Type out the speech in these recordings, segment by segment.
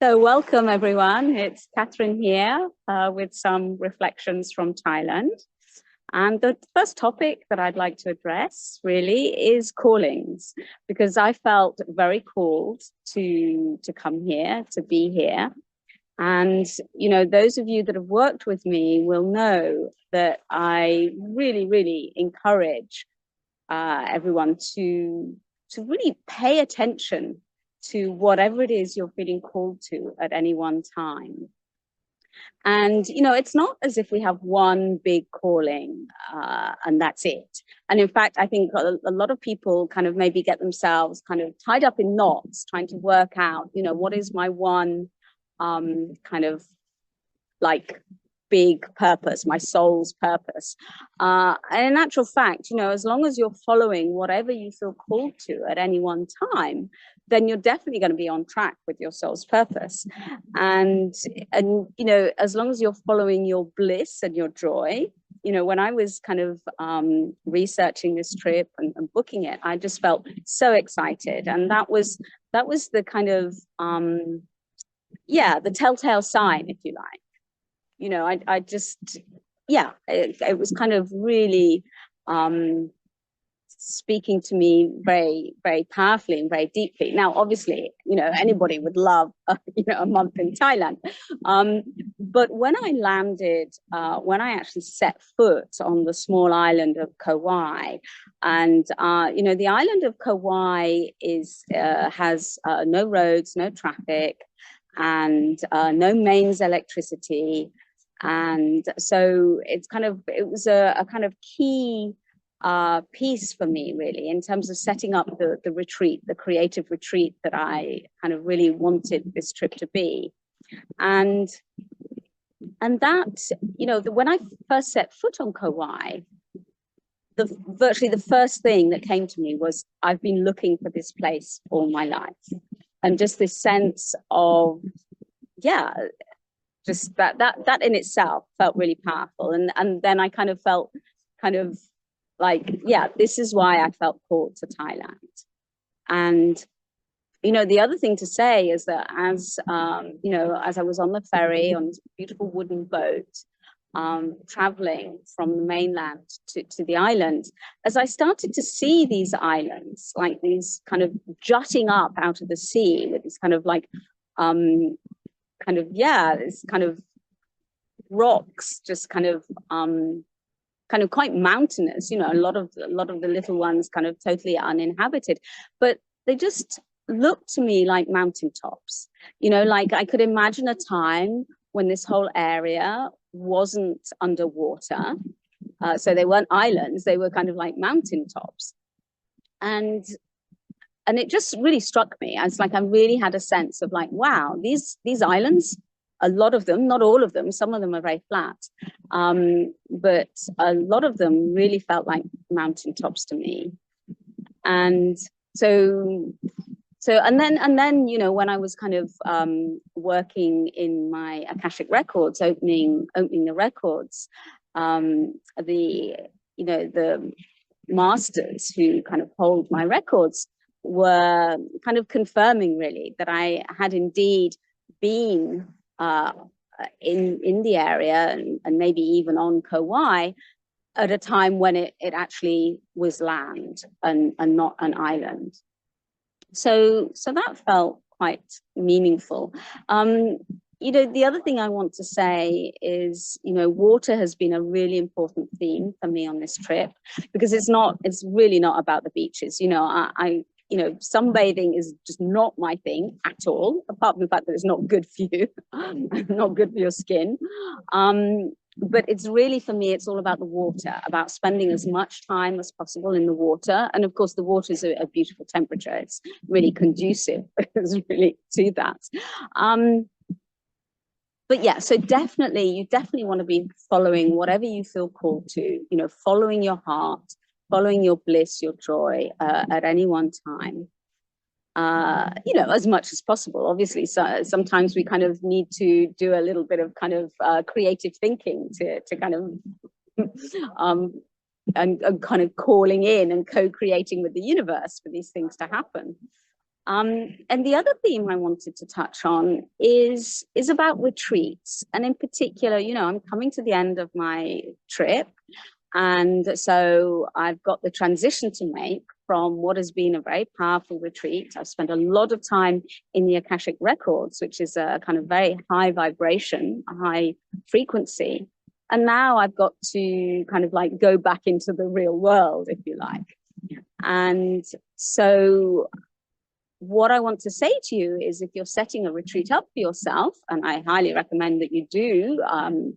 So welcome everyone. It's Catherine here with some reflections from Thailand. And the first topic that I'd like to address really is callings, because I felt very called to come here, to be here. And, you know, those of you that have worked with me will know that I really encourage everyone to really pay attention to whatever it is you're feeling called to at any one time. And, you know, it's not as if we have one big calling and that's it. And in fact, I think a lot of people kind of maybe get themselves kind of tied up in knots trying to work out, you know, what is my one kind of like big purpose, my soul's purpose. And in actual fact, you know, as long as you're following whatever you feel called to at any one time, then you're definitely going to be on track with your soul's purpose. And you know, as long as you're following your bliss and your joy, you know, when I was kind of researching this trip and booking it, I just felt so excited. And that was the kind of, yeah, the telltale sign, if you like. You know, I just, yeah, it was kind of really speaking to me very powerfully and very deeply. Now, obviously, you know, anybody would love, you know, a month in Thailand. But when I landed, when I actually set foot on the small island of Kauai, and, you know, the island of Kauai has no roads, no traffic, and no mains electricity. And so it was a kind of key piece for me, really, in terms of setting up the retreat, the creative retreat that I kind of really wanted this trip to be. And that, you know, when I first set foot on Kauai, virtually the first thing that came to me was, I've been looking for this place all my life. And just this sense of, yeah, just that in itself felt really powerful. And then I kind of felt kind of like, yeah, this is why I felt called to Thailand. And, you know, the other thing to say is that as, you know, as I was on the ferry on this beautiful wooden boat, traveling from the mainland to the island, as I started to see these islands, like these kind of jutting up out of the sea with this kind of like, kind of, yeah, this kind of rocks, just kind of quite mountainous, you know, a lot of the little ones kind of totally uninhabited, but they just looked to me like mountaintops, you know, like I could imagine a time when this whole area wasn't underwater. So they weren't islands, they were kind of like mountaintops. And it just really struck me as like I really had a sense of like, wow, these islands, a lot of them, not all of them, some of them are very flat, but a lot of them really felt like mountaintops to me. And so and then you know, when I was kind of working in my Akashic records, opening the records, the, you know, the masters who kind of hold my records were kind of confirming really that I had indeed been in the area and maybe even on Kauai at a time when it actually was land and not an island. So that felt quite meaningful. You know, the other thing I want to say is, you know, water has been a really important theme for me on this trip, because it's really not about the beaches. You know, you know, sunbathing is just not my thing at all, apart from the fact that it's not good for you, not good for your skin. But it's really, for me, it's all about the water, about spending as much time as possible in the water. And of course, the water is a beautiful temperature. It's really conducive it's really to that. But yeah, so you definitely want to be following whatever you feel called to, you know, following your heart, following your bliss, your joy at any one time. You know, as much as possible. Obviously, so sometimes we kind of need to do a little bit of kind of creative thinking to kind of and kind of calling in and co-creating with the universe for these things to happen. And the other theme I wanted to touch on is about retreats. And in particular, you know, I'm coming to the end of my trip. And so I've got the transition to make from what has been a very powerful retreat. I've spent a lot of time in the Akashic Records, which is a kind of very high vibration, a high frequency. And now I've got to kind of like go back into the real world, if you like. And so what I want to say to you is, if you're setting a retreat up for yourself, and I highly recommend that you do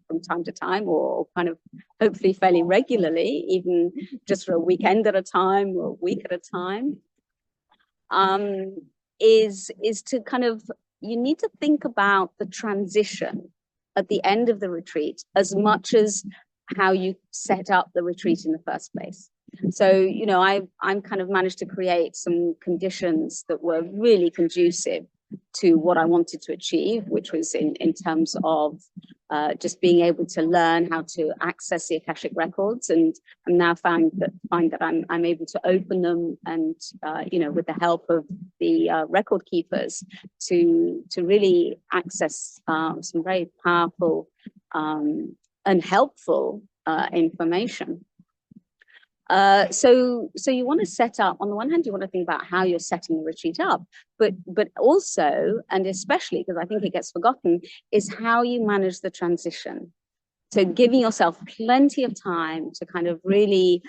from time to time, or kind of hopefully fairly regularly, even just for a weekend at a time or a week at a time, is to kind of, you need to think about the transition at the end of the retreat as much as how you set up the retreat in the first place. So, you know, I'm kind of managed to create some conditions that were really conducive to what I wanted to achieve, which was in terms of just being able to learn how to access the Akashic Records, and I'm now find that I'm able to open them, and you know, with the help of the record keepers, to really access some very powerful and helpful information. So you want to set up, on the one hand, you want to think about how you're setting the retreat up, but also, and especially because I think it gets forgotten, is how you manage the transition. So giving yourself plenty of time to kind of really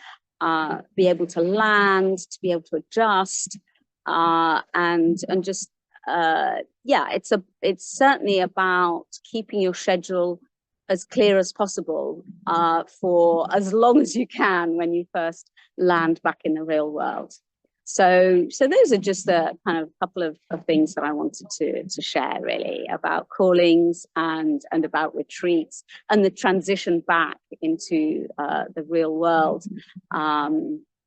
be able to land, to be able to adjust, and just yeah, it's certainly about keeping your schedule as clear as possible for as long as you can when you first land back in the real world. So those are just a kind of couple of things that I wanted to share, really, about callings and about retreats and the transition back into the real world,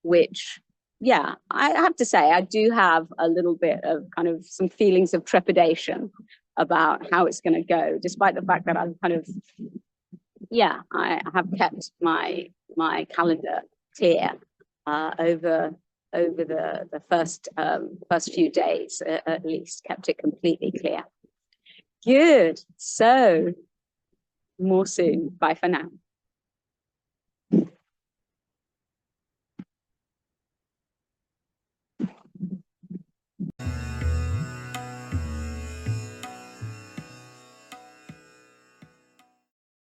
which, yeah, I have to say, I do have a little bit of kind of some feelings of trepidation about how it's going to go, despite the fact that I'm kind of, yeah, I have kept my calendar clear over the first few days, at least kept it completely clear. Good. So more soon. Bye for now.